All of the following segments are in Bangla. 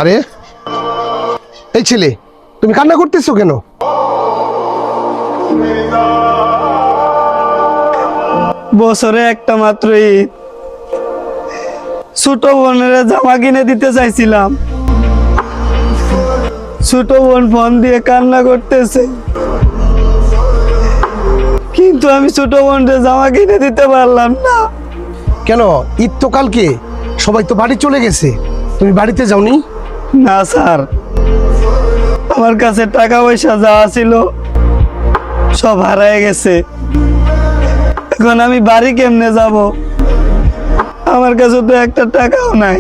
আরে এই ছেলে, তুমি কান্না করতেছো কেন? বছরে একটা মাত্র ঈদ, ছোট বোনের জামা কিনে দিতে চাইছিলাম। ছোট বোন ফোন দিয়ে কান্না করতেছে, কিন্তু আমি ছোট বোনকে জামা কিনে দিতে পারলাম না। কেন? ঈদ তো কালকে, সবাই তো বাড়ি চলে গেছে, তুমি বাড়িতে যাওনি? না স্যার, আমার কাছে টাকা পয়সা যা ছিল সব হারায় গেছে। এখন আমি বাড়ি কেমনে যাব? আমার কাছে তো একটা টাকাও নাই।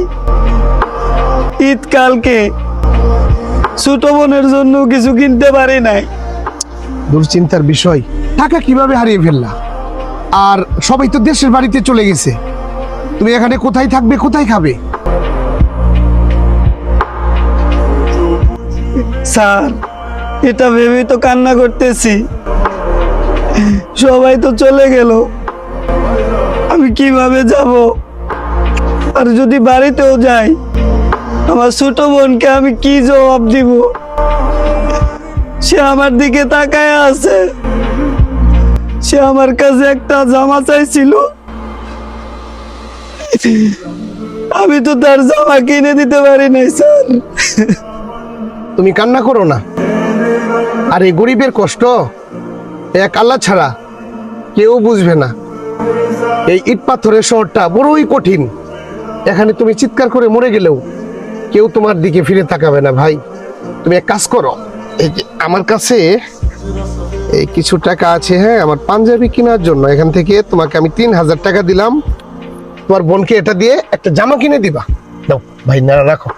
ঈদ কালকে, ছোট বোনের জন্য কিছু কিনতে পারি নাই। দুশ্চিন্তার বিষয়, টাকা কিভাবে হারিয়ে ফেললা? আর সবাই তো দেশের বাড়িতে চলে গেছে, তুমি এখানে কোথায় থাকবে, কোথায় খাবে? স্যার, এটা ভেবেই তো কান্না করতেছি। সবাই তো চলে গেল, আমি কিভাবে যাব? আর যদি বাড়িতেও যাই, আমার ছোট বোনকে আমি কি জবাব দিব? সে আমার দিকে তাকায় আছে, সে আমার কাছে একটা জামা চাইছিল, আমি তো তার জামা কিনে দিতে পারি নাই স্যার। তুমি কান্না করো না। আর এই গরিবের কষ্ট এক আল্লাহ ছাড়া কেউ বুঝবে না। এই ইট পাথরের শহরটা বড়ই কঠিন, এখানে তুমি চিৎকার করে মরে গেলেও কেউ তোমার দিকে ফিরে তাকাবে না। ভাই, তুমি এক কাজ করো, এই যে আমার কাছে এই কিছু টাকা আছে, হ্যাঁ, আমার পাঞ্জাবি কেনার জন্য। এখান থেকে তোমাকে আমি 3000 টাকা দিলাম, তোমার বোনকে এটা দিয়ে একটা জামা কিনে দিবা। দাও ভাই, না রাখো।